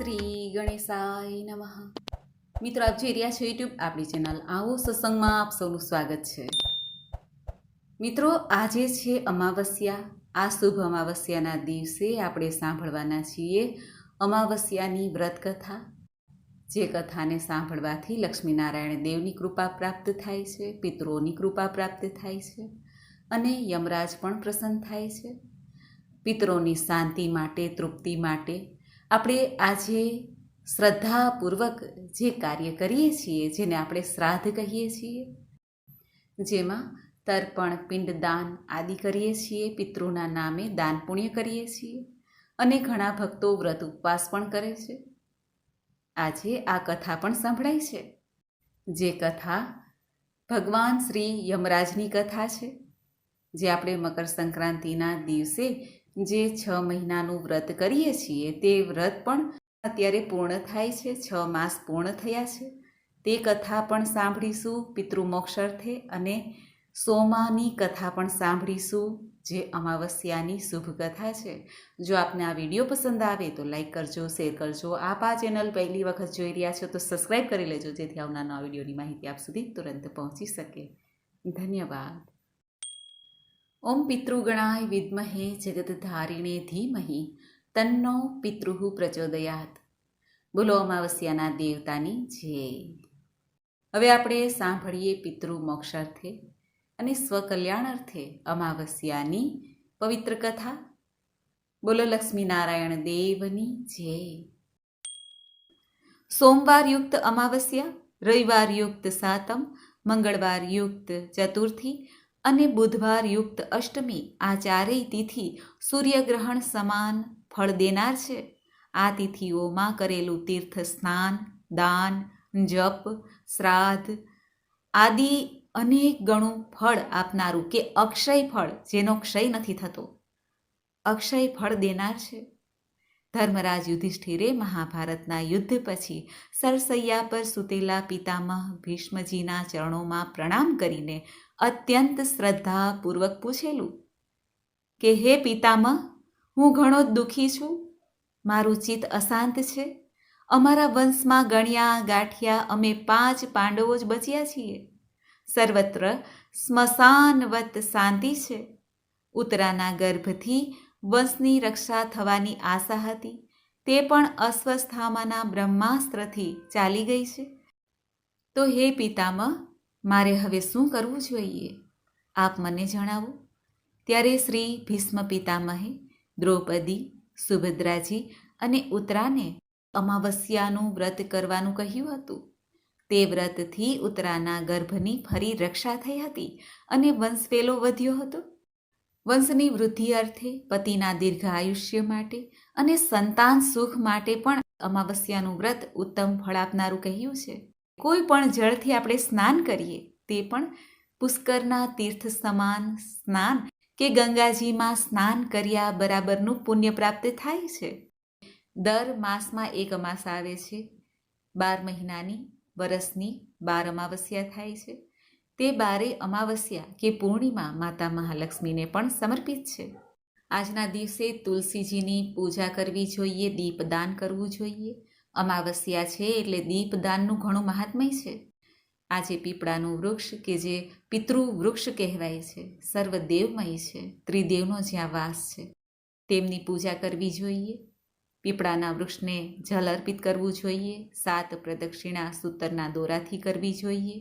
શ્રી ગણેશાય નમઃ. મિત્રો, આપ જોઈ રહ્યા છો યુટ્યુબ આપણી ચેનલ આવો સત્સંગમાં આપ સૌનું સ્વાગત છે. મિત્રો, આજે છે અમાવસ્યા. આ શુભ અમાવસ્યાના દિવસે આપણે સાંભળવાના છીએ અમાવસ્યાની વ્રત કથા. જે કથાને સાંભળવાથી લક્ષ્મીનારાયણ દેવની કૃપા પ્રાપ્ત થાય છે, પિતૃઓની કૃપા પ્રાપ્ત થાય છે અને યમરાજ પણ પ્રસન્ન થાય છે. પિતરોની શાંતિ માટે, તૃપ્તિ માટે આપણે આજે શ્રદ્ધાપૂર્વક જે કાર્ય કરીએ છીએ, જેને આપણે શ્રાદ્ધ કહીએ છીએ, જેમાં તર્પણ, પિંડદાન આદિ કરીએ છીએ, પિતૃના નામે દાન પુણ્ય કરીએ છીએ અને ઘણા ભક્તો વ્રત ઉપવાસ પણ કરે છે. આજે આ કથા પણ સંભળાય છે, જે કથા ભગવાન શ્રી યમરાજની કથા છે. જે આપણે મકર સંક્રાંતિના દિવસે જે 6 મહિનાનું વ્રત કરીએ છીએ, તે વ્રત પણ અત્યારે પૂર્ણ થાય છે. 6 માસ પૂર્ણ થયા છે. તે કથા પણ સાંભળીશું પિતૃમોક્ષાર્થે, અને સોમાની કથા પણ સાંભળીશું, જે અમાવસ્યાની શુભ કથા છે. જો આપને આ વિડીયો પસંદ આવે તો લાઈક કરજો, શેર કરજો. આપ આ ચેનલ પહેલી વખત જોઈ રહ્યા છો તો સબસ્ક્રાઈબ કરી લેજો, જેથી આવનારા વિડીયોની માહિતી આપ સુધી તુરંત પહોંચી શકે. ધન્યવાદ. ઓમ પિતૃગણાય વિદ્મહે જગતધારિણે ધીમહિ તન્નો પિતૃઃ પ્રચોદયાત. બોલો અમાવસ્યાના દેવતાની જય. હવે આપણે સાંભળીએ પિતૃ મોક્ષાર્થે અને સ્વકલ્યાણાર્થે અમાવસ્યાની પવિત્ર કથા. બોલો લક્ષ્મીનારાયણ દેવની જય. સોમવાર યુક્ત અમાવસ્યા, રવિવાર યુક્ત સાતમ, મંગળવાર યુક્ત ચતુર્થી અને બુધવાર યુક્ત અષ્ટમી, આ ચારેય તિથિ સૂર્યગ્રહણ સમાન ફળ દેનાર છે. આ તિથિઓમાં કરેલું તીર્થ સ્નાન, દાન, જપ, શ્રાદ્ધ આદિ અનેક ગણું ફળ આપનારું કે અક્ષય ફળ, જેનો ક્ષય નથી થતો, અક્ષય ફળ દેનાર છે. ધર્મરાજ યુધિષ્ઠિરે મહાભારતના યુદ્ધ પછી સરસૈયા પર સૂતેલા પિતામહ ભીષ્મજીના ચરણોમાં પ્રણામ કરીને અત્યંત શ્રદ્ધાપૂર્વક પૂછેલું કે હે પિતામહ, હું ઘણો દુઃખી છું. મારું ચિત્ત અશાંત છે. અમારા વંશમાં ગણ્યા ગાંઠ્યા અમે 5 પાંડવો જ બચ્યા છીએ. સર્વત્ર સ્મશાનવત શાંતિ છે. ઉત્તરાના ગર્ભથી વંશની રક્ષા થવાની આશા હતી, તે પણ અસ્વસ્થામાના બ્રહ્માસ્ત્રથી ચાલી ગઈ છે. તો હે પિતામહ, મારે હવે શું કરવું જોઈએ? આપ મને જણાવો. ત્યારે શ્રી ભીષ્મ પિતામહે દ્રૌપદી, સુભદ્રાજી અને ઉત્તરાને અમાવસ્યાનું વ્રત કરવાનું કહ્યું હતું. તે વ્રતથી ઉત્તરાના ગર્ભની ફરી રક્ષા થઈ હતી અને વંશવેલો વધ્યો હતો. વંશની વૃદ્ધિ અર્થે, પતિના દીર્ઘ આયુષ્ય માટે અને સંતાન સુખ માટે પણ અમાવસ્યાનું વ્રત ઉત્તમ ફળ આપનારું કહ્યું છે. કોઈ પણ જળથી આપણે સ્નાન કરીએ, તે પણ પુષ્કરના તીર્થ સમાન સ્નાન કે ગંગાજીમાં સ્નાન કર્યા બરાબરનું પુણ્ય પ્રાપ્ત થાય છે. દર માસમાં એક અમાસ આવે છે. 12 મહિનાની વરસની 12 અમાવસ્યા થાય છે. તે 12 અમાવસ્યા કે પૂર્ણિમા માતા મહાલક્ષ્મીને પણ સમર્પિત છે. આજના દિવસે તુલસીજીની પૂજા કરવી જોઈએ, દીપદાન કરવું જોઈએ. અમાવસ્યા છે એટલે દીપદાનનું ઘણું મહાત્મ્ય છે. આજે પીપળાનું વૃક્ષ, કે જે પિતૃ વૃક્ષ કહેવાય છે, સર્વદેવમય છે, ત્રિદેવનો જ્યાં વાસ છે, તેમની પૂજા કરવી જોઈએ. પીપળાના વૃક્ષને જલ અર્પિત કરવું જોઈએ. 7 પ્રદક્ષિણા સૂતરના દોરાથી કરવી જોઈએ.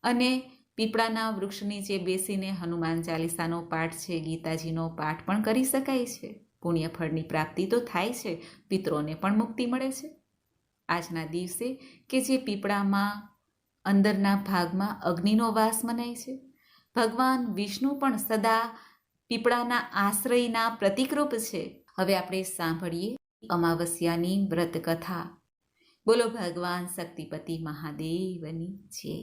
અને પીપળાના વૃક્ષ નીચે બેસીને હનુમાન ચાલીસાનો પાઠ છે, ગીતાજીનો પાઠ પણ કરી શકાય છે. પુણ્યફળની પ્રાપ્તિ તો થાય છે, પિતરોને પણ મુક્તિ મળે છે. આજના દિવસે કે જે પીપળામાં અંદરના ભાગમાં અગ્નિનો વાસ મનાય છે, ભગવાન વિષ્ણુ પણ સદા પીપળાના આશ્રયના પ્રતિકરૂપ છે. હવે આપણે સાંભળીએ અમાવસ્યાની વ્રત કથા. બોલો ભગવાન શક્તિપતિ મહાદેવની જય.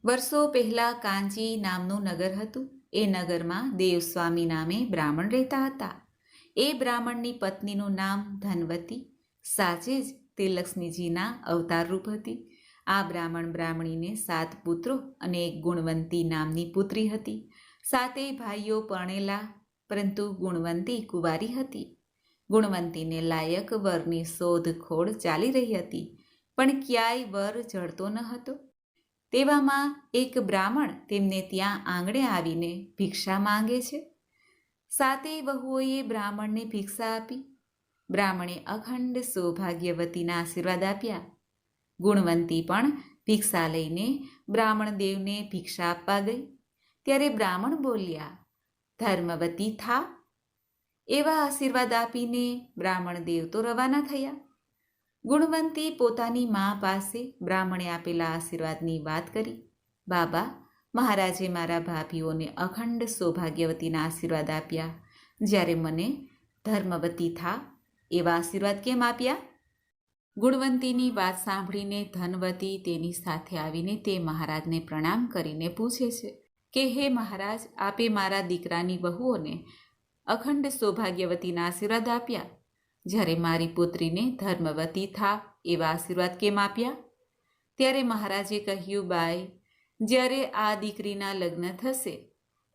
વર્ષો પહેલા કાંચી નામનું નગર હતું. એ નગરમાં દેવસ્વામી નામે બ્રાહ્મણ રહેતા હતા. એ બ્રાહ્મણની પત્નીનું નામ ધનવતી. સાચે જ તે લક્ષ્મીજીના અવતારરૂપ હતી. આ બ્રાહ્મણ બ્રાહ્મણીને 7 પુત્રો અને એક ગુણવંતી નામની પુત્રી હતી. 7 ભાઈઓ પરણેલા, પરંતુ ગુણવંતી કુંવારી હતી. ગુણવંતીને લાયક વરની શોધખોળ ચાલી રહી હતી, પણ ક્યાંય વર જળતો ન હતો. તેવામાં એક બ્રાહ્મણ તેમને ત્યાં આંગણે આવીને ભિક્ષા માંગે છે. સાતેય વહુઓએ બ્રાહ્મણને ભિક્ષા આપી. બ્રાહ્મણે અખંડ સૌભાગ્યવતીના આશીર્વાદ આપ્યા. ગુણવંતી પણ ભિક્ષા લઈને બ્રાહ્મણદેવને ભિક્ષા આપવા ગઈ. ત્યારે બ્રાહ્મણ બોલ્યા, ધર્મવતી થા. એવા આશીર્વાદ આપીને બ્રાહ્મણદેવ તો રવાના થયા. ગુણવંતી પોતાની મા પાસે બ્રાહ્મણે આપેલા આશીર્વાદની વાત કરી. બાબા, મહારાજે મારા ભાભીઓને અખંડ સૌભાગ્યવતીના આશીર્વાદ આપ્યા, જ્યારે મને ધર્મવતી થા એવા આશીર્વાદ કેમ આપ્યા? ગુણવંતીની વાત સાંભળીને ધનવતી તેની સાથે આવીને તે મહારાજને પ્રણામ કરીને પૂછે છે કે હે મહારાજ, આપે મારા દીકરાની વહુઓને અખંડ સૌભાગ્યવતીના આશીર્વાદ આપ્યા, જ્યારે મારી પુત્રીને ધર્મવતી થા એવા આશીર્વાદ કેમ આપ્યા? ત્યારે મહારાજે કહ્યું, બાઈ, જ્યારે આ દીકરીના લગ્ન થશે,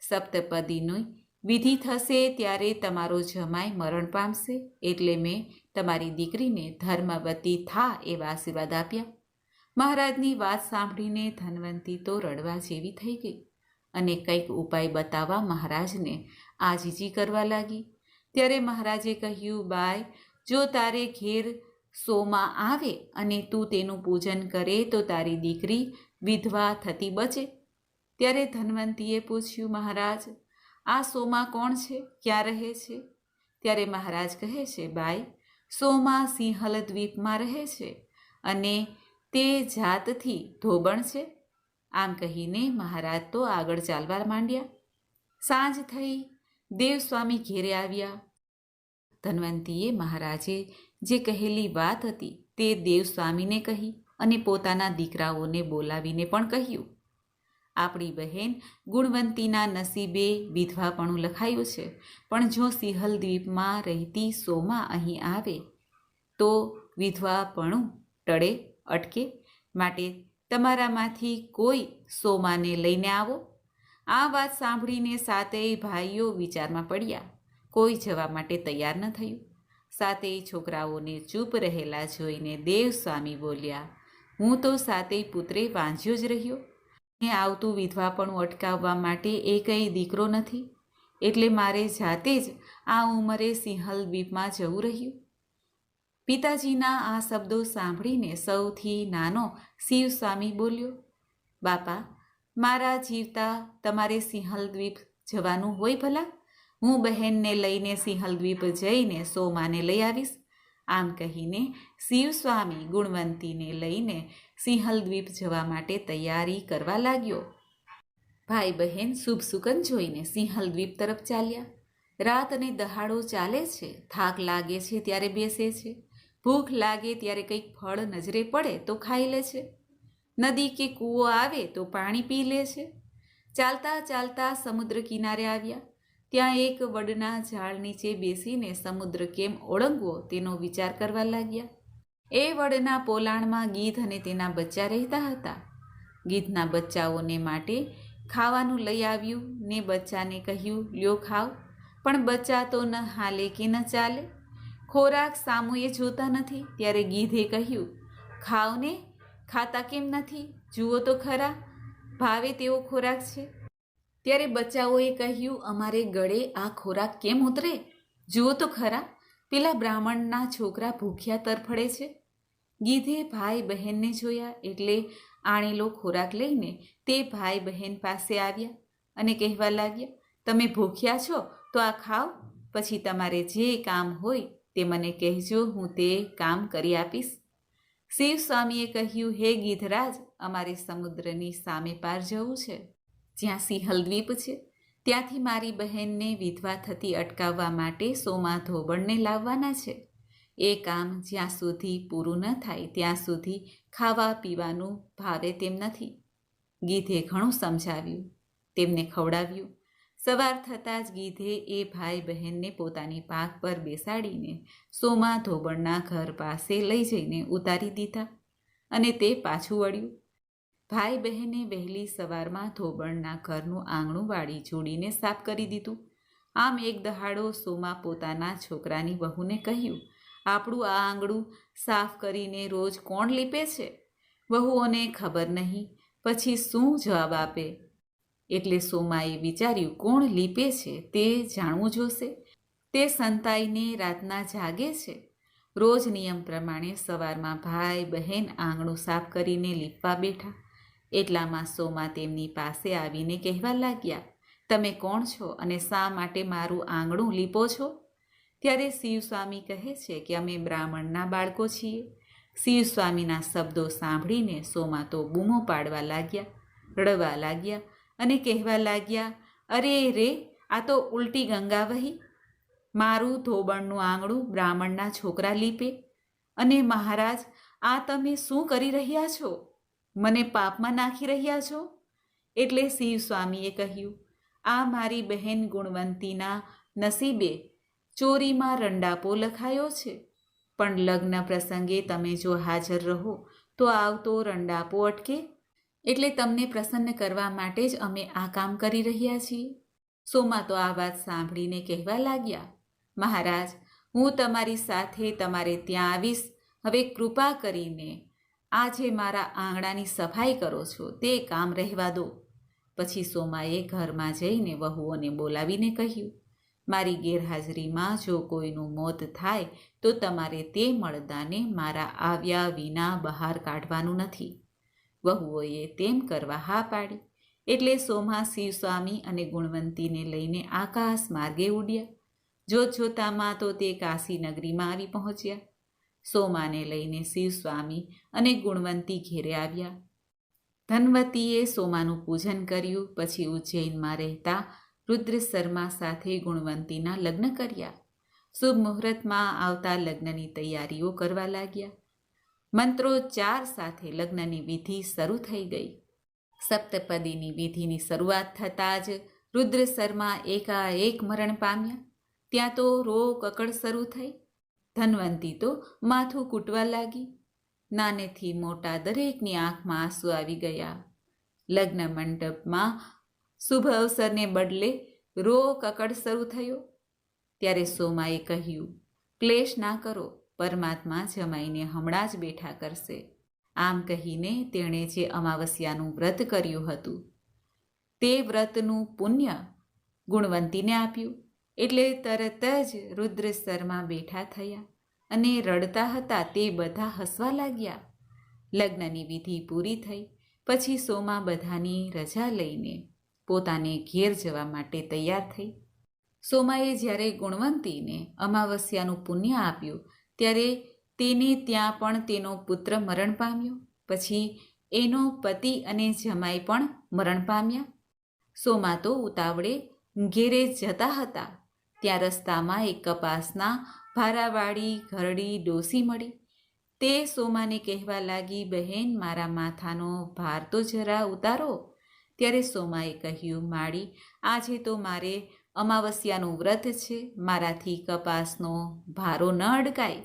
સપ્તપદીની વિધિ થશે, ત્યારે તમારો જમાઈ મરણ પામશે, એટલે મેં તમારી દીકરીને ધર્મવતી થા એવા આશીર્વાદ આપ્યા. મહારાજની વાત સાંભળીને ધનવંતી તો રડવા જેવી થઈ ગઈ અને કંઈક ઉપાય બતાવવા મહારાજને આજીજી કરવા લાગી. ત્યારે મહારાજે કહ્યું, બાઈ, જો તારે ઘેર સોમાં આવે અને તું તેનું પૂજન કરે તો તારી દીકરી વિધવા થતી બચે. ત્યારે ધનવંતીએ પૂછ્યું, મહારાજ, આ સોમાં કોણ છે, ક્યાં રહે છે? ત્યારે મહારાજ કહે છે, બાઈ, સોમાં સિંહલ દ્વીપમાં રહે છે અને તે જાતથી ધોબણ છે. આમ કહીને મહારાજ તો આગળ ચાલવા માંડ્યા. સાંજ થઈ. દેવસ્વામી ઘેરે આવ્યા. ધનવંતીએ મહારાજે જે કહેલી વાત હતી તે દેવસ્વામીને કહી અને પોતાના દીકરાઓને બોલાવીને પણ કહ્યું, આપણી બહેન ગુણવંતીના નસીબે વિધવાપણું લખાયું છે, પણ જો સિંહલ દ્વીપમાં રહેતી સોમાં અહીં આવે તો વિધવાપણું ટળે, અટકે. માટે તમારામાંથી કોઈ સોમાને લઈને આવો. આ વાત સાંભળીને સાતેય ભાઈઓ વિચારમાં પડ્યા. કોઈ જવા માટે તૈયાર ન થયું. સાતેય છોકરાઓને ચૂપ રહેલા જોઈને દેવસ્વામી બોલ્યા, હું તો સાતેય પુત્રે વાંઝ્યો જ રહ્યો ને આવતું વિધવાપણું અટકાવવા માટે એકય દીકરો નથી, એટલે મારે જાતે જ આ ઉંમરે સિંહલ દ્વીપમાં જવું રહ્યું. પિતાજીના આ શબ્દો સાંભળીને સૌથી નાનો શિવસ્વામી બોલ્યો, બાપા, મારા જીવતા તમારે સિંહલ દ્વીપ જવાનું હોય ભલા? હું બહેનને લઈને સિંહલ દ્વીપ જઈને સોમાને લઈ આવીશ. આમ કહીને શિવસ્વામી ગુણવંતીને લઈને સિંહલ દ્વીપ જવા માટે તૈયારી કરવા લાગ્યો. ભાઈ બહેન શુભ સુકન જોઈને સિંહલ દ્વીપ તરફ ચાલ્યા. રાત અને દહાડો ચાલે છે. થાક લાગે છે ત્યારે બેસે છે. ભૂખ લાગે ત્યારે કંઈક ફળ નજરે પડે તો ખાઈ લે છે. નદી કે કૂવો આવે તો પાણી પી લે છે. ચાલતા ચાલતા સમુદ્ર કિનારે આવ્યા. ત્યાં એક વડના ઝાડ નીચે બેસીને સમુદ્ર કેમ ઓળંગવો તેનો વિચાર કરવા લાગ્યા. એ વડના પોલાણમાં ગીધ અને તેના બચ્ચા રહેતા હતા. ગીધના બચ્ચાઓને માટે ખાવાનું લઈ આવ્યું ને બચ્ચાને કહ્યું, લ્યો ખાવ. પણ બચ્ચા તો ન હાલે કે ન ચાલે. ખોરાક સામુએ જોતા નથી. ત્યારે ગીધે કહ્યું, ખાવ ને, ખાતા કેમ નથી? જુઓ તો ખરા, ભાવે તેવો ખોરાક છે. ત્યારે બચ્ચાઓએ કહ્યું, અમારે ગળે આ ખોરાક કેમ ઉતરે? જુઓ તો ખરા, પેલા બ્રાહ્મણના છોકરા ભૂખ્યા તરફડે છે. ગીધે ભાઈ બહેનને જોયા એટલે આણેલો ખોરાક લઈને તે ભાઈ બહેન પાસે આવ્યા અને કહેવા લાગ્યા, તમે ભૂખ્યા છો તો આ ખાઓ, પછી તમારે જે કામ હોય તે મને કહેજો, હું તે કામ કરી આપીશ. શિવસ્વામીએ કહ્યું, હે ગીધરાજ, અમારે સમુદ્રની સામે પાર જવું છે, જ્યાં સિંહલ દ્વીપ છે. ત્યાંથી મારી બહેનને વિધવા થતી અટકાવવા માટે સોમા ધોબણને લાવવાના છે. એ કામ જ્યાં સુધી પૂરું ન થાય ત્યાં સુધી ખાવા પીવાનું ભાવે તેમ નથી. ગીધે ઘણું સમજાવ્યું, તેમને ખવડાવ્યું. સવાર થતાં જ ગીધે એ ભાઈ બહેનને પોતાની પાક પર બેસાડીને સોમા ધોબણના ઘર પાસે લઈ જઈને ઉતારી દીધા અને તે પાછું વળ્યું. ભાઈ બહેને વહેલી સવારમાં ધોબણના ઘરનું આંગણું વાળી જોડીને સાફ કરી દીધું આમ એક દહાડો સોમા પોતાના છોકરાની વહુને કહ્યું, આપણું આ આંગણું સાફ કરીને રોજ કોણ લીપે છે? વહુઓને ખબર નહીં, પછી શું જવાબ આપે? એટલે સોમાએ વિચાર્યું, કોણ લીપે છે તે જાણવું જોશે. તે સંતાઈને રાતના જાગે છે. રોજ નિયમ પ્રમાણે સવારમાં ભાઈ બહેન આંગણું સાફ કરીને લીપવા બેઠા. એટલામાં સોમા તેમની પાસે આવીને કહેવા લાગ્યા, તમે કોણ છો અને શા માટે મારું આંગણું લીપો છો? ત્યારે શિવસ્વામી કહે છે કે અમે બ્રાહ્મણના બાળકો છીએ. શિવસ્વામીના શબ્દો સાંભળીને સોમા તો બૂમો પાડવા લાગ્યા, રડવા લાગ્યા અને કહેવા લાગ્યા, અરે રે, આ તો ઉલટી ગંગા વહી. મારું ધોબણનું આંગણું બ્રાહ્મણના છોકરા લીપે. અને મહારાજ, આ તમે શું કરી રહ્યા છો? મને પાપમાં નાખી રહ્યા છો? એટલે શિવસ્વામીએ કહ્યું, આ મારી બહેન ગુણવંતીના નસીબે ચોરીમાં રંડાપો લખાયો છે. પણ લગ્ન પ્રસંગે તમે જો હાજર રહો તો આવતો રંડાપો અટકે. એટલે તમને પ્રસન્ન કરવા માટે જ અમે આ કામ કરી રહ્યા છીએ. સોમા તો આ વાત સાંભળીને કહેવા લાગ્યા, મહારાજ, હું તમારી સાથે તમારે ત્યાં આવીશ. હવે કૃપા કરીને આ જે મારા આંગણાની સફાઈ કરો છો તે કામ રહેવા દો. પછી સોમાએ ઘરમાં જઈને વહુઓને બોલાવીને કહ્યું, મારી ગેરહાજરીમાં જો કોઈનું મોત થાય તો તમારે તે મળદાને મારા આવ્યા વિના બહાર કાઢવાનું નથી. વહુઓએ તેમ કરવા હા પાડી. એટલે સોમા શિવસ્વામી અને ગુણવંતીને લઈને આકાશ માર્ગે ઉડ્યા. જોતજોતામાં તો તે કાશી નગરીમાં આવી પહોંચ્યા. સોમાને લઈને શિવસ્વામી અને ગુણવંતી ઘેરે આવ્યા. ધનવતીએ સોમાનું પૂજન કર્યું. પછી ઉજ્જૈનમાં રહેતા રુદ્ર શર્મા સાથે ગુણવંતીના લગ્ન કર્યા. શુભ મુહૂર્તમાં આવતા લગ્નની તૈયારીઓ કરવા લાગ્યા. મંત્રોચ્ચાર સાથે લગ્નની વિધિ શરૂ થઈ ગઈ. સપ્તપદીની વિધિની શરૂઆત થતાં જ રુદ્ર શર્મા એકાએક મરણ પામ્યા. ત્યાં તો રો કકડ શરૂ થઈ. ધનવંતી તો માથું કૂટવા લાગી. નાનેથી મોટા દરેકની આંખમાં આંસુ આવી ગયા. લગ્ન મંડપમાં શુભ અવસરને બદલે રો કકડ શરૂ થયો. ત્યારે સોમાએ કહ્યું, ક્લેશ ના કરો, પરમાત્મા જમાઈને હમણાં જ બેઠા કરશે. આમ કહીને તેણે જે અમાવસ્યાનું વ્રત કર્યું હતું તે વ્રતનું પુણ્ય ગુણવંતીને આપ્યું. એટલે તરત જ રુદ્ર શર્મા બેઠા થયા અને રડતા હતા તે બધા હસવા લાગ્યા. લગ્નની વિધિ પૂરી થઈ. પછી સોમા બધાની રજા લઈને પોતાને ઘેર જવા માટે તૈયાર થઈ. સોમાએ જ્યારે ગુણવંતીને અમાવસ્યાનું પુણ્ય આપ્યું ત્યારે તેને ત્યાં પણ તેનો પુત્ર મરણ પામ્યો. પછી એનો પતિ અને જમાઈ પણ મરણ પામ્યા. સોમા તો ઉતાવળે ઘેરે જતા હતા. ત્યાં રસ્તામાં એક કપાસના ભારાવાળી ઘરડી ડોસી મળી. તે સોમાને કહેવા લાગી, બહેન, મારા માથાનો ભાર તો જરા ઉતારો. ત્યારે સોમાએ કહ્યું, માળી, આજે તો મારે અમાવસ્યાનું વ્રત છે, મારાથી કપાસનો ભારો ન અડકાય.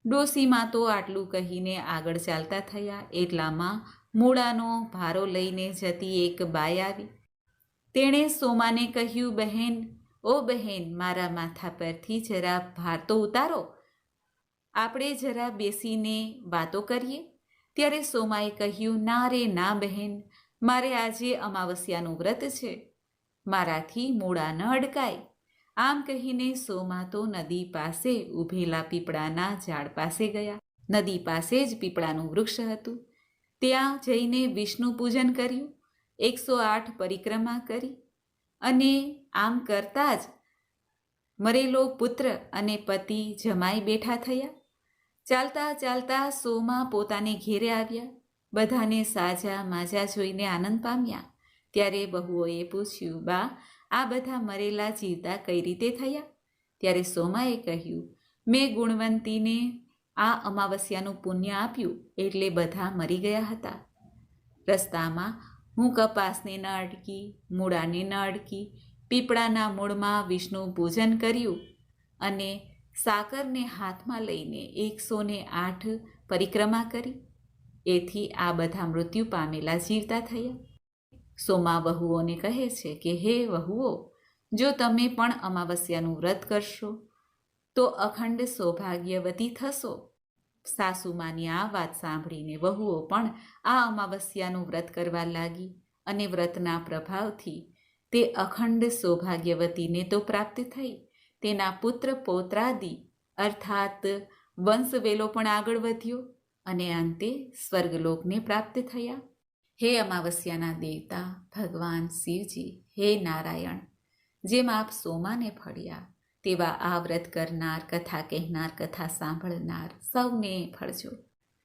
ડોસીમાં તો આટલું કહીને આગળ ચાલતા થયા. એટલામાં મૂળાનો ભારો લઈને જતી એક બાઈ આવી. તેણે સોમાને કહ્યું, બહેન, ઓ બહેન, મારા માથા પરથી જરા ભાર તો ઉતારો, આપણે જરા બેસીને વાતો કરીએ. ત્યારે સોમાએ કહ્યું, ના રે ના બહેન, મારે આજે અમાવસ્યાનું વ્રત છે, મારાથી મૂળા ન અડકાય. આમ કહીને સોમા તો નદી પાસે ઊભેલા પીપળાના ઝાડ પાસે ગયા. નદી પાસે જ પીપળાનું વૃક્ષ હતું. ત્યાં જઈને વિષ્ણુ પૂજન કર્યું, 108 પરિક્રમા કરી અને આમ કરતા જ મરેલો પુત્ર અને પતિ જમાઈ બેઠા થયા. ચાલતા ચાલતા સોમા પોતાને ઘેરે આવ્યા. બધાને સાજા માજા જોઈને આનંદ પામ્યા. ત્યારે બહુઓએ પૂછ્યું, બા, આ બધા મરેલા જીવતા કઈ રીતે થયા? ત્યારે સોમાએ કહ્યું, મેં ગુણવંતીને આ અમાવસ્યાનું પુણ્ય આપ્યું એટલે બધા મરી ગયા હતા. રસ્તામાં હું કપાસને ન અડકી, મૂળાને ન અડકી, પીપળાના મૂળમાં વિષ્ણુ પૂજન કર્યું અને સાકરને હાથમાં લઈને 108 પરિક્રમા કરી. એથી આ બધા મૃત્યુ પામેલા જીવતા થયા. સોમા વહુઓને કહે છે કે હે વહુઓ, જો તમે પણ અમાવસ્યાનું વ્રત કરશો તો અખંડ સૌભાગ્યવતી થશો. સાસુમાની આ વાત સાંભળીને વહુઓ પણ આ અમાવસ્યાનું વ્રત કરવા લાગી અને વ્રતના પ્રભાવથી તે અખંડ સૌભાગ્યવતીને તો પ્રાપ્ત થઈ, તેના પુત્ર પૌત્રાદિ અર્થાત વંશવેલો પણ આગળ વધ્યો અને અંતે સ્વર્ગલોકને પ્રાપ્ત થયા. હે અમાવસ્યાના દેવતા ભગવાન શિવજી, હે નારાયણ, જેમ આપ સોમાને ફળ્યા તેવા આ વ્રત કરનાર, કથા કહેનાર, કથા સાંભળનાર સૌને ફળજો.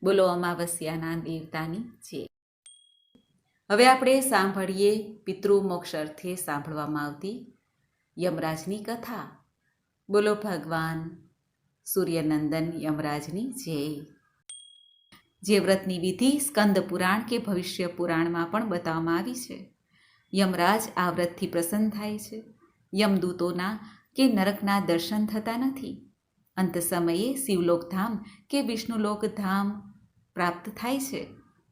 બોલો અમાવસ્યાના દેવતાની જય. હવે આપણે સાંભળીએ પિતૃમોક્ષ અર્થે સાંભળવામાં આવતી યમરાજની કથા. બોલો ભગવાન સૂર્યનંદન યમરાજની જય. જે વ્રતની વિધિ સ્કંદ પુરાણ કે ભવિષ્ય પુરાણમાં પણ બતાવવામાં આવી છે. યમરાજ આ વ્રતથી પ્રસન્ન થાય છે. યમદૂતોના કે નરકના દર્શન થતા નથી. અંત સમયે શિવલોક ધામ કે વિષ્ણુલોક ધામ પ્રાપ્ત થાય છે.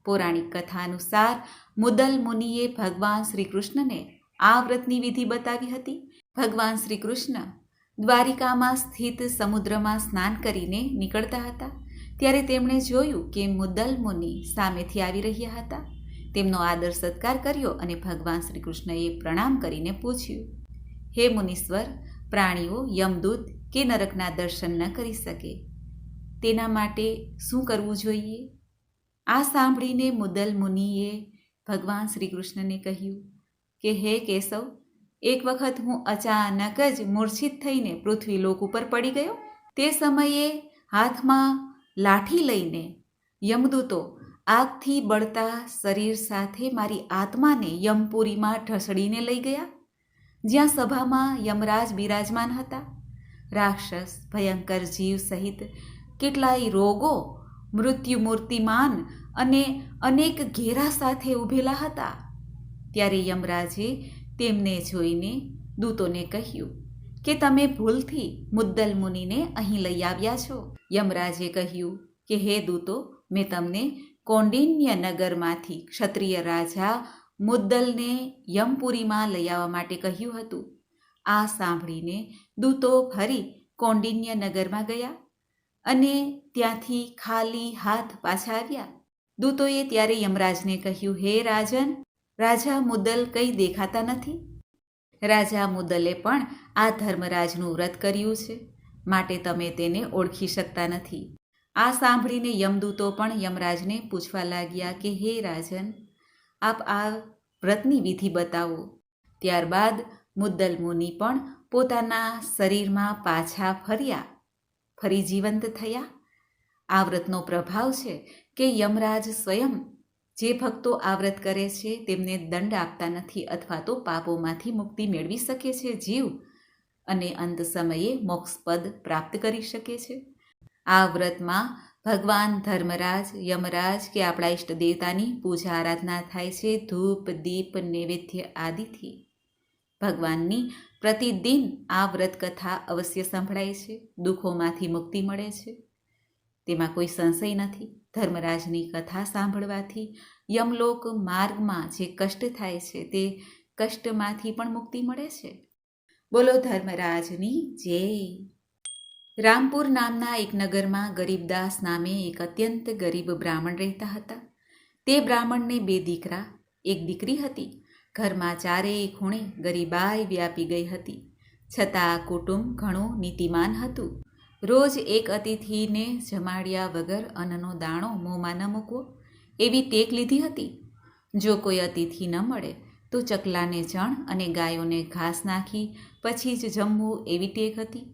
પૌરાણિક કથા અનુસાર મુદલ મુનિએ ભગવાન શ્રી કૃષ્ણને આ વ્રતની વિધિ બતાવી હતી. ભગવાન શ્રી કૃષ્ણ દ્વારિકામાં સ્થિત સમુદ્રમાં સ્નાન કરીને નીકળતા હતા ત્યારે તેમણે જોયું કે મુદલ મુનિ સામેથી આવી રહ્યા હતા. તેમનો આદર સત્કાર કર્યો અને ભગવાન શ્રી કૃષ્ણએ પ્રણામ કરીને પૂછ્યું, હે મુનીશ્વર, પ્રાણીઓ યમદૂત કે નરકના દર્શન ન કરી શકે તેના માટે શું કરવું જોઈએ? આ સાંભળીને મુદલ મુનિએ ભગવાન શ્રી કૃષ્ણને કહ્યું કે હે કેશવ, એક વખત હું અચાનક જ મૂર્છિત થઈને પૃથ્વીલોક ઉપર પડી ગયો. તે સમયે હાથમાં લાઠી લઈને યમદૂતો આગથી બળતા શરીર સાથે મારી આત્માને યમપુરીમાં ઢસડીને લઈ ગયા, જ્યાં સભામાં યમરાજ બિરાજમાન હતા. રાક્ષસ, ભયંકર જીવ સહિત કેટલાય રોગો, મૃત્યુ મૂર્તિમાન અને અનેક ઘેરા સાથે ઊભેલા હતા. ત્યારે યમરાજે તેમને જોઈને દૂતોને કહ્યું કે તમે ભૂલથી મુદ્દલ મુનિને અહીં લઈ આવ્યા છો. યમરાજે કહ્યું કે હે દૂતો, મેં તમને કૌંડિન્ય નગરમાંથી ક્ષત્રિય રાજા મુદ્દલને યમપુરીમાં લઈ આવવા માટે કહ્યું હતું. આ સાંભળીને દૂતો ફરી કૌંડિન્ય નગરમાં ગયા અને ત્યાંથી ખાલી હાથ પાછા આવ્યા. દૂતોએ ત્યારે યમરાજને કહ્યું, હે રાજન, રાજા મુદ્દલ કંઈ દેખાતા નથી. રાજા મુદ્દલે પણ આ ધર્મરાજનું વ્રત કર્યું છે, માટે તમે તેને ઓળખી શકતા નથી. આ સાંભળીને યમદૂતો પણ યમરાજને પૂછવા લાગ્યા કે હે રાજન, આપ આ વ્રતની વિધિ બતાવો. ત્યારબાદ મુદ્દલ મુનિ પણ પોતાના શરીરમાં પાછા ફરી જીવંત થયા. આ વ્રતનો પ્રભાવ છે કે યમરાજ સ્વયં જે ભક્તો આ વ્રત કરે છે તેમને દંડ આપતા નથી અથવા તો પાપોમાંથી મુક્તિ મેળવી શકે છે જીવ, અને અંત સમયે મોક્ષપદ પ્રાપ્ત કરી શકે છે. આ વ્રતમાં ભગવાન ધર્મરાજ, યમરાજ કે આપણા ઈષ્ટ દેવતાની પૂજા આરાધના થાય છે. ધૂપ, દીપ, નૈવેદ્ય આદિથી ભગવાનની પ્રતિદિન આ વ્રત કથા અવશ્ય સંભળાય છે. દુઃખોમાંથી મુક્તિ મળે છે, તેમાં કોઈ સંશય નથી. ધર્મરાજની કથા સાંભળવાથી યમલોક માર્ગમાં જે કષ્ટ થાય છે તે કષ્ટમાંથી પણ મુક્તિ મળે છે. બોલો ધર્મરાજની જય. રામપુર નામના એક નગરમાં ગરીબદાસ નામે એક અત્યંત ગરીબ બ્રાહ્મણ રહેતા હતા. તે બ્રાહ્મણને 2 દીકરા, 1 દીકરી હતી. ઘરમાં ચારેય ખૂણે ગરીબાઈ વ્યાપી ગઈ હતી. છતાં આ કુટુંબ ઘણું નીતિમાન હતું. રોજ એક અતિથિને જમાડ્યા વગર અન્નનો દાણો મોંમાં ન મૂકવો એવી ટેક લીધી હતી. જો કોઈ અતિથિ ન મળે તો ચકલાને ચણ અને ગાયોને ઘાસ નાખી પછી જ જમવું એવી ટેક હતી.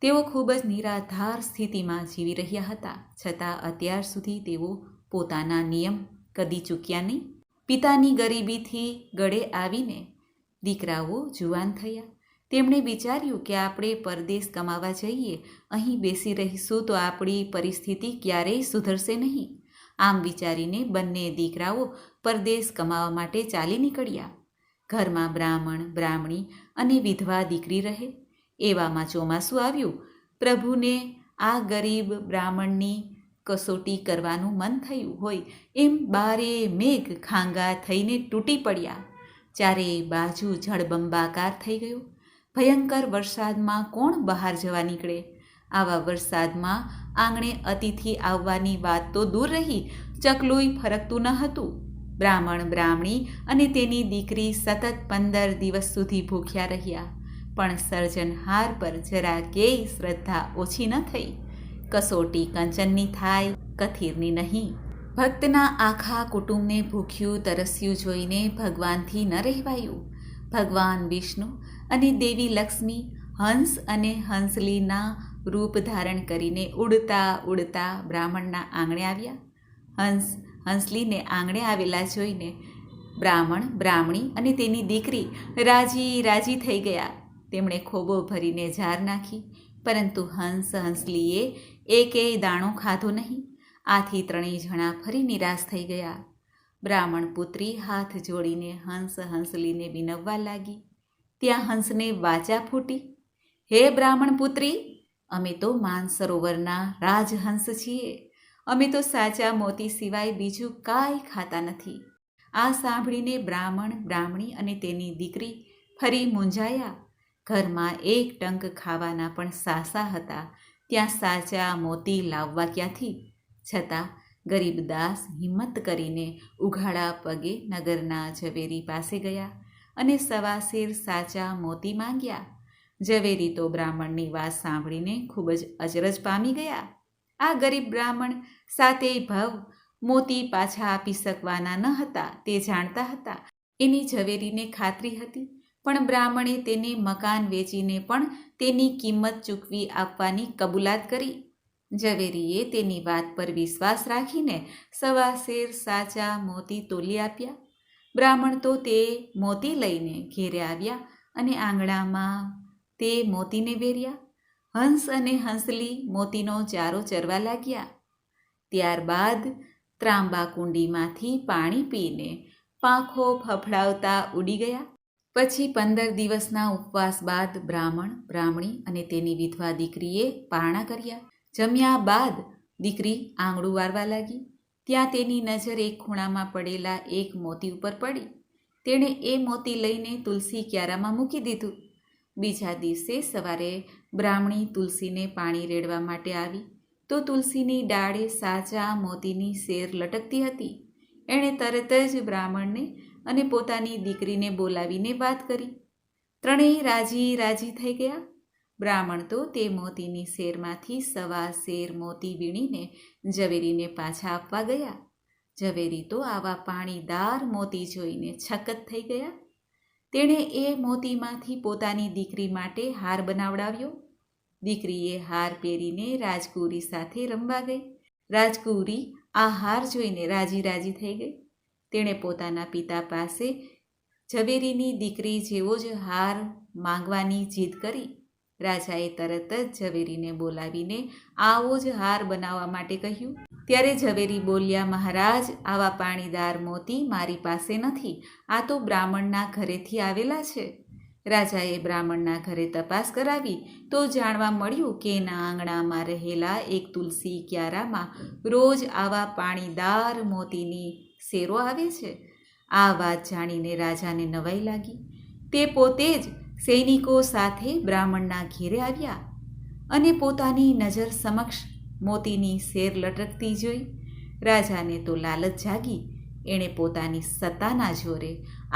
તેઓ ખૂબ જ નિરાધાર સ્થિતિમાં જીવી રહ્યા હતા. છતાં અત્યાર સુધી તેઓ પોતાના નિયમ કદી ચૂક્યા નહીં. પિતાની ગરીબીથી ગળે આવીને દીકરાઓ જુવાન થયા. તેમણે વિચાર્યું કે આપણે પરદેશ કમાવા જઈએ, અહીં બેસી રહીશું તો આપણી પરિસ્થિતિ ક્યારેય સુધરશે નહીં. આમ વિચારીને બંને દીકરાઓ પરદેશ કમાવા માટે ચાલી નીકળ્યા. ઘરમાં બ્રાહ્મણ, બ્રાહ્મણી અને વિધવા દીકરી રહે. એવામાં ચોમાસું આવ્યું. પ્રભુને આ ગરીબ બ્રાહ્મણની કસોટી કરવાનું મન થયું હોય એમ બારે મેઘ ખાંગા થઈને તૂટી પડ્યા. ચારે બાજુ જળબંબાકાર થઈ ગયો. ભયંકર વરસાદમાં કોણ બહાર જવા નીકળે? આવા વરસાદમાં આંગણે અતિથિ આવવાની વાત તો દૂર રહી, ચકલુંય ફરકતું ન હતું. બ્રાહ્મણ બ્રાહ્મણી અને તેની દીકરી સતત 15 દિવસ સુધી ભૂખ્યા રહ્યા, પણ સર્જનહાર પર જરા કેય શ્રદ્ધા ઓછી ન થઈ. કસોટી કંચનની થાય, કથિરની નહીં. ભક્તના આખા કુટુંબને ભૂખ્યું તરસ્યું જોઈને ભગવાનથી ન રહેવાયું. ભગવાન વિષ્ણુ અને દેવી લક્ષ્મી હંસ અને હંસલીના રૂપ ધારણ કરીને ઉડતા ઉડતા બ્રાહ્મણના આંગણે આવ્યા. હંસ હંસલીને આંગણે આવેલા જોઈને બ્રાહ્મણ બ્રાહ્મણી અને તેની દીકરી રાજી થઈ ગયા. તેમણે ખોબો ભરીને ઝાર નાખી, પરંતુ હંસ હંસલીએ એકેય દાણો ખાધો નહીં. આથી ત્રણેય જણા ફરી નિરાશ થઈ ગયા. બ્રાહ્મણ પુત્રી હાથ જોડીને હંસ હંસલીને વિનવવા લાગી. ત્યાં હંસને વાચા ફૂટી, હે બ્રાહ્મણ પુત્રી, અમે તો માનસરોવરના રાજહંસ છીએ. અમે તો સાચા મોતી સિવાય બીજું કાંઈ ખાતા નથી. આ સાંભળીને બ્રાહ્મણ બ્રાહ્મણી અને તેની દીકરી ફરી મૂંઝાયા. ઘરમાં એક ટંક ખાવાના પણ સાસા હતા, ત્યાં સાચા મોતી લાવવા ક્યાંથી? છતાં ગરીબદાસ હિંમત કરીને ઉઘાડા પગે નગરના ઝવેરી પાસે ગયા અને સવાસેર સાચા મોતી માંગ્યા. ઝવેરી તો બ્રાહ્મણની વાત સાંભળીને ખૂબ જ અચરજ પામી ગયા. આ ગરીબ બ્રાહ્મણ સાતેય ભાવ મોતી પાછા આપી શકવાના ન હતા તે જાણતા હતા. એની ઝવેરીને ખાતરી હતી, પણ બ્રાહ્મણે તેને મકાન વેચીને પણ તેની કિંમત ચૂકવી આપવાની કબૂલાત કરી. ઝવેરીએ તેની વાત પર વિશ્વાસ રાખીને સવાસેર સાચા મોતી તોલી આપ્યા. બ્રાહ્મણ તો તે મોતી લઈને ઘેરે આવ્યા અને આંગણામાં તે મોતીને વેર્યા. હંસ અને હંસલી મોતીનો ચારો ચરવા લાગ્યા. ત્યારબાદ ત્રાંબા કુંડીમાંથી પાણી પીને પાંખો ફફડાવતા ઉડી ગયા. પછી 15 દિવસના ઉપવાસ બાદ બ્રાહ્મણ બ્રાહ્મણી અને તેની વિધવા દીકરીએ પારણા કર્યા. જમ્યા બાદ દીકરી આંગળું વારવા લાગી. ત્યાં તેની નજર એક ખૂણામાં પડેલા એક મોતી ઉપર પડી. તેણે એ મોતી લઈને તુલસી ક્યારામાં મૂકી દીધું. બીજા દિવસે સવારે બ્રાહ્મણી તુલસીને પાણી રેડવા માટે આવી તો તુલસીની ડાળે સાચા મોતીની સેર લટકતી હતી. એણે તરત જ બ્રાહ્મણને અને પોતાની દીકરીને બોલાવીને વાત કરી. ત્રણેય રાજી થઈ ગયા. બ્રાહ્મણ તો તે મોતીની સેરમાંથી સવા સેર મોતી વીણીને ઝવેરીને પાછા આપવા ગયા. ઝવેરી તો આવા પાણીદાર મોતી જોઈને છકત થઈ ગયા. તેણે એ મોતીમાંથી પોતાની દીકરી માટે હાર બનાવડાવ્યો. દીકરીએ હાર પહેરીને રાજકુંવરી સાથે રમવા ગઈ. રાજકુંવરી આ હાર જોઈને રાજી થઈ ગઈ. તેણે પોતાના પિતા પાસે ઝવેરીની દીકરી જેવો જ હાર માંગવાની જીદ કરી. રાજાએ તરત જ ઝવેરીને બોલાવીને આવો જ હાર બનાવવા માટે કહ્યું. ત્યારે ઝવેરી બોલ્યા, મહારાજ, આવા પાણીદાર મોતી મારી પાસે નથી. આ તો બ્રાહ્મણના ઘરેથી આવેલા છે. રાજાએ બ્રાહ્મણના ઘરે તપાસ કરાવી તો જાણવા મળ્યું કે એના આંગણામાં રહેલા એક તુલસી ક્યારામાં રોજ આવા પાણીદાર મોતીની સેરો આવે છે. આ વાત જાણીને રાજાને નવાઈ લાગી. તે પોતે જ સૈનિકો સાથે બ્રાહ્મણના ઘેરે આવ્યા અને પોતાની નજર સમક્ષ મોતીની સેર લટકતી જોઈ રાજાને તો લાલચ જાગી. એણે પોતાની સત્તાના જોરે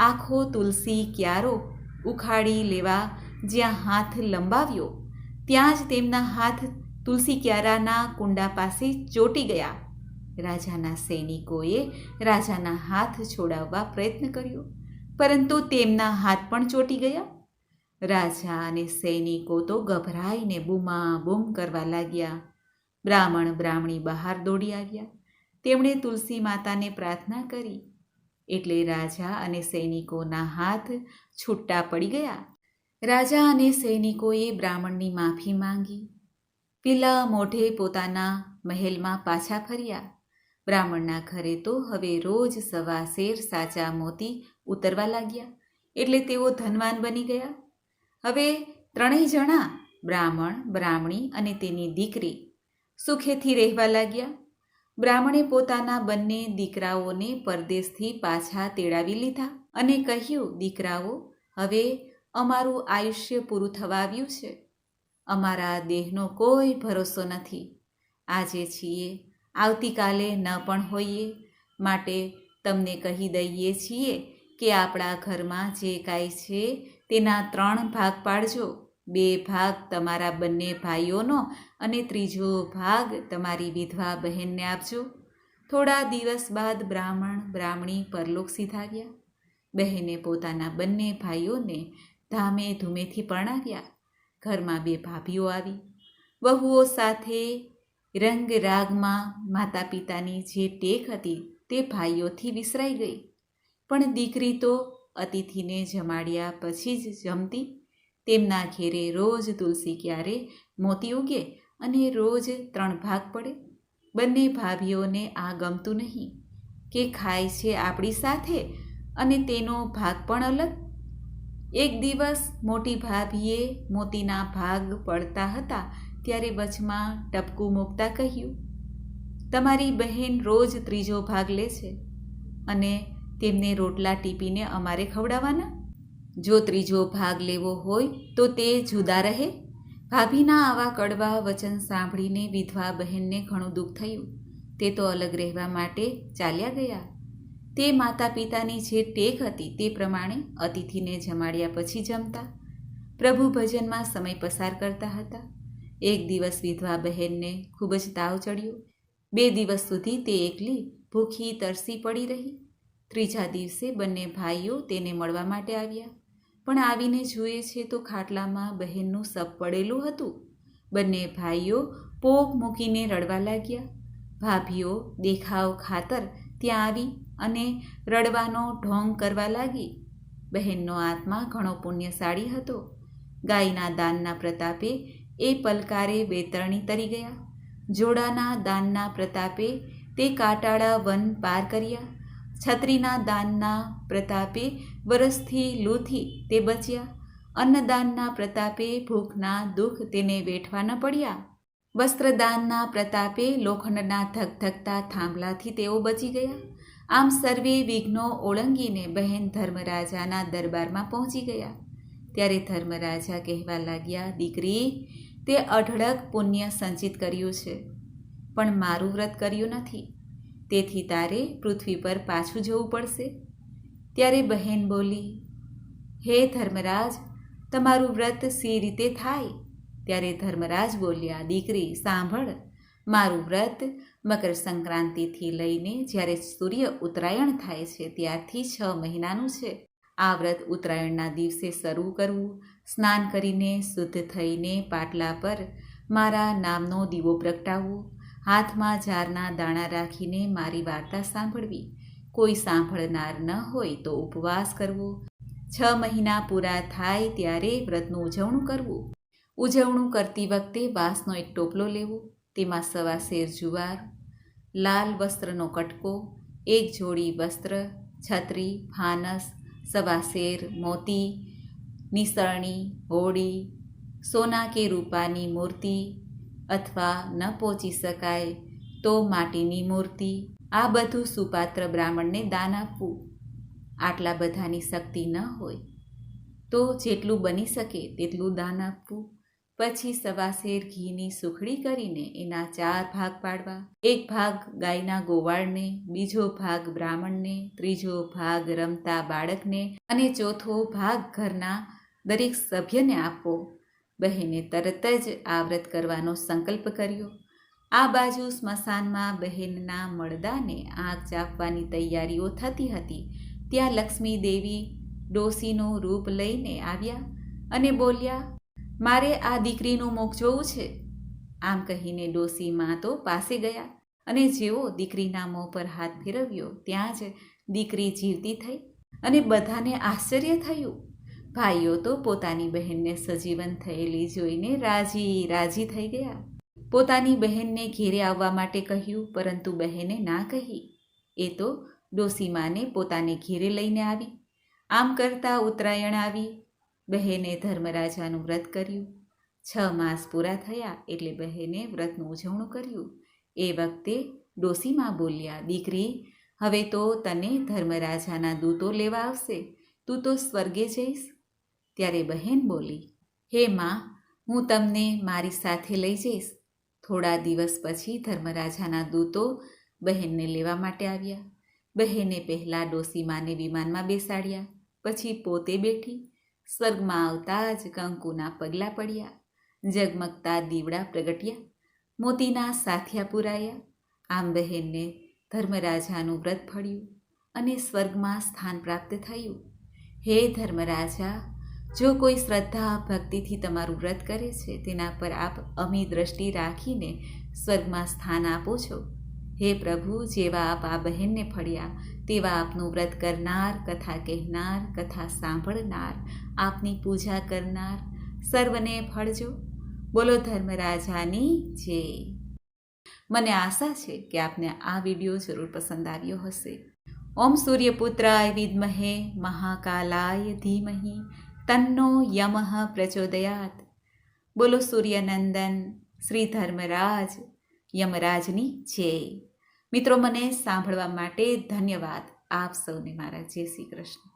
આખો તુલસી ક્યારો ઉખાડી લેવા જ્યાં હાથ લંબાવ્યો ત્યાં જ તેમના હાથ તુલસી ક્યારાના કુંડા પાસે ચોંટી ગયા. રાજાના સૈનિકોએ રાજાના હાથ છોડાવવા પ્રયત્ન કર્યો, પરંતુ તેમના હાથ પણ ચોંટી ગયા. રાજા અને સૈનિકો તો ગભરાઈને બૂમાબૂમ કરવા લાગ્યા. બ્રાહ્મણ બ્રાહ્મણી બહાર દોડી આવ્યા. તેમણે તુલસી માતાને પ્રાર્થના કરી એટલે રાજા અને સૈનિકોના હાથ છૂટા પડી ગયા. રાજા અને સૈનિકોએ બ્રાહ્મણની માફી માંગી. પીલા મોઢે પોતાના મહેલમાં પાછા ફર્યા. બ્રાહ્મણના ઘરે તો હવે રોજ સવા સેર સાચા મોતી ઉતરવા લાગ્યા એટલે તેઓ ધનવાન બની ગયા. હવે ત્રણેય જણા બ્રાહ્મણ બ્રાહ્મણી અને તેની દીકરી સુખેથી રહેવા લાગ્યા. બ્રાહ્મણે પોતાના બંને દીકરાઓને પરદેશથી પાછા તેડાવી લીધા અને કહ્યું, દીકરાઓ, હવે અમારું આયુષ્ય પૂરું થવા આવ્યું છે. અમારા દેહનો કોઈ ભરોસો નથી. આજે છીએ, આવતીકાલે ન પણ હોઈએ. માટે તમને કહી દઈએ છીએ કે આપણા ઘરમાં જે કાંઈ છે તેના 3 ભાગ પાડજો. 2 ભાગ તમારા બંને ભાઈઓનો અને 3જો ભાગ તમારી વિધવા બહેનને આપજો. થોડા દિવસ બાદ બ્રાહ્મણ બ્રાહ્મણી પરલોક સિધાવ્યા. બહેને પોતાના બંને ભાઈઓને ધામે ધૂમેથી પરણાવ્યા. ઘરમાં 2 ભાભીઓ આવી. વહુઓ સાથે રંગ રાગમાં માતા પિતાની જે ટેક હતી તે ભાઈઓથી વિસરાઈ ગઈ. પણ દીકરી તો અતિથિને જમાડ્યા પછી જ જમતી. તેમના ઘેરે રોજ તુલસી ક્યારે મોતી ઉગે અને રોજ 3 ભાગ પડે. બંને ભાભીઓને આ ગમતું નહીં કે ખાય છે આપણી સાથે અને તેનો ભાગ પણ અલગ. એક દિવસ મોટી ભાભીએ મોતીના ભાગ પડતા હતા ત્યારે વચમાં ટપકું મૂકતા કહ્યું, તમારી બહેન રોજ 3જો ભાગ લે છે અને તેમને રોટલા ટીપીને અમારે ખવડાવવાના. જો 3જો ભાગ લેવો હોય તો તે જુદા રહે. ભાભીના આવા કડવા વચન સાંભળીને વિધવા બહેનને ઘણું દુઃખ થયું. તે તો અલગ રહેવા માટે ચાલ્યા ગયા. તે માતા પિતાની જે ટેક હતી તે પ્રમાણે અતિથિને જમાડ્યા પછી જમતા. પ્રભુ ભજનમાં સમય પસાર કરતા હતા. એક દિવસ વિધવા બહેનને ખૂબ જ તાવ ચડ્યો. 2 દિવસ સુધી તે એકલી ભૂખી તરસી પડી રહી. 3જા દિવસે બંને ભાઈઓ તેને મળવા માટે આવ્યા. પણ આવીને જુએ છે તો ખાટલામાં બહેનનું શબ પડેલું હતું. બંને ભાઈઓ પોક મૂકીને રડવા લાગ્યા. ભાભીઓ દેખાવ ખાતર ત્યાં આવી અને રડવાનો ઢોંગ કરવા લાગી. બહેનનો આત્મા ઘણો પુણ્યશાળી હતો. ગાયના દાનના પ્રતાપે એ પલકારે બેતરણી તરી ગયા. જોડાના દાનના પ્રતાપે તે કાંટાળા વન પાર કર્યા. છત્રીના દાનના પ્રતાપે વરસથી લૂથી તે બચ્યા. અન્નદાનના પ્રતાપે ભૂખના દુઃખ તેને વેઠવા ન પડ્યા. વસ્ત્રદાનના પ્રતાપે લોખંડના ધગધગતા થાંભલાથી તેઓ બચી ગયા. આમ સર્વે વિઘ્નો ઓળંગીને બહેન ધર્મરાજાના દરબારમાં પહોંચી ગયા. ત્યારે ધર્મરાજા કહેવા લાગ્યા, દીકરી, તે અઢળક પુણ્ય સંચિત કર્યું છે, પણ મારું વ્રત કર્યું નથી. તેથી તારે પૃથ્વી પર પાછું જવું પડશે. ત્યારે બહેન બોલી, હે ધર્મરાજ, તમારું વ્રત સી રીતે થાય? ત્યારે ધર્મરાજ બોલ્યા, દીકરી સાંભળ, મારું વ્રત મકર સંક્રાંતિથી લઈને જ્યારે સૂર્ય ઉત્તરાયણ થાય છે ત્યારથી 6 મહિનાનું છે. આ વ્રત ઉત્તરાયણના દિવસે શરૂ કરવું. સ્નાન કરીને શુદ્ધ થઈને પાટલા પર મારા નામનો દીવો પ્રગટાવવો. હાથમાં જારના દાણા રાખીને મારી વાર્તા સાંભળવી. કોઈ સાંભળનાર ન હોય તો ઉપવાસ કરવો. 6 મહિના પૂરા થાય ત્યારે વ્રતનું ઉજવણું કરવું. ઉજવણું કરતી વખતે વાંસનો એક ટોપલો લેવો. તેમાં 1.25 સેર જુવાર, લાલ વસ્ત્રનો કટકો, 1 જોડી વસ્ત્ર, છત્રી, ફાનસ, 1.25 સેર મોતી, નિસરણી, હોડી, સોના કે રૂપાની મૂર્તિ અથવા ન પહોંચી શકાય તો માટીની મૂર્તિ, આ બધું સુપાત્ર બ્રાહ્મણને દાન આપવું. આટલા બધાની શક્તિ ન હોય તો જેટલું બની શકે તેટલું દાન આપવું. પછી 1.25 સેર ઘીની સુખડી કરીને એના 4 ભાગ પાડવા. 1 ભાગ ગાયના ગોવાળને, 2જો ભાગ બ્રાહ્મણને, 3જો ભાગ રમતા બાળકને અને 4થો ભાગ ઘરના દરેક સભ્યને આપવો. બહેને તરત જ આ વ્રત કરવાનો સંકલ્પ કર્યો. આ બાજુ સ્મશાનમાં બહેનના મળદાને આગ ચાંપવાની તૈયારીઓ થતી હતી. ત્યાં લક્ષ્મી દેવી ડોસીનું રૂપ લઈને આવ્યા અને બોલ્યા, મારે આ દીકરીનું મુખ જોવું છે. આમ કહીને ડોસીમાં તો પાસે ગયા અને જેવો દીકરીના મોં પર હાથ ફેરવ્યો ત્યાં જ દીકરી જીવતી થઈ અને બધાને આશ્ચર્ય થયું. ભાઈઓ તો પોતાની બહેનને સજીવન થયેલી જોઈને રાજી થઈ ગયા. પોતાની બહેનને ઘેરે આવવા માટે કહ્યું, પરંતુ બહેને ના કહી. એ તો ડોસીમાને પોતાને ઘેરે લઈને આવી. આમ કરતાં ઉત્તરાયણ આવી. બહેને ધર્મરાજાનું વ્રત કર્યું. 6 માસ પૂરા થયા એટલે બહેને વ્રતનું ઉજવણું કર્યું. એ વખતે ડોસીમા બોલ્યા, દીકરી, હવે તો તને ધર્મરાજાના દૂતો લેવા આવશે. તું તો સ્વર્ગે જઈશ. ત્યારે બહેન બોલી, હે માં, હું તમને મારી સાથે લઈ જઈશ. થોડા દિવસ પછી ધર્મરાજાના દૂતો બહેનને લેવા માટે આવ્યા. બહેને પહેલાં ડોસીમાને વિમાનમાં બેસાડ્યા, પછી પોતે બેઠી. સ્વર્ગમાં આવતા જ કંકુના પગલાં પડ્યા, ઝગમગતા દીવડા પ્રગટ્યા, મોતીના સાથિયા પુરાયા. આમ બહેનને ધર્મરાજાનું વ્રત ફળ્યું અને સ્વર્ગમાં સ્થાન પ્રાપ્ત થયું. હે ધર્મરાજા, જો કોઈ શ્રદ્ધા ભક્તિથી તમારું વ્રત કરે છે, તેના પર આપ અમી દ્રષ્ટિ રાખીને સ્વર્ગમાં સ્થાન આપો છો. હે પ્રભુ, જેવા આપ આ બહેનને ફળ્યા, તેવા આપનું વ્રત કરનાર, કથા કહેનાર, કથા સાંભળનાર, આપની પૂજા કરનાર સર્વને ફળજો. બોલો ધર્મરાજાની જય. મને આશા છે કે આપને આ વિડીયો જરૂર પસંદ આવ્યો હશે. ઓમ સૂર્યપુત્રાય વિદ્મહે મહાકાલાય ધીમહિ તન્નો યમઃ પ્રચોદયાત. બોલો સૂર્યનંદન શ્રી ધર્મરાજ યમરાજની જય. મિત્રો, મને સાંભળવા માટે ધન્યવાદ. આપ સૌને મારા જય શ્રી કૃષ્ણ.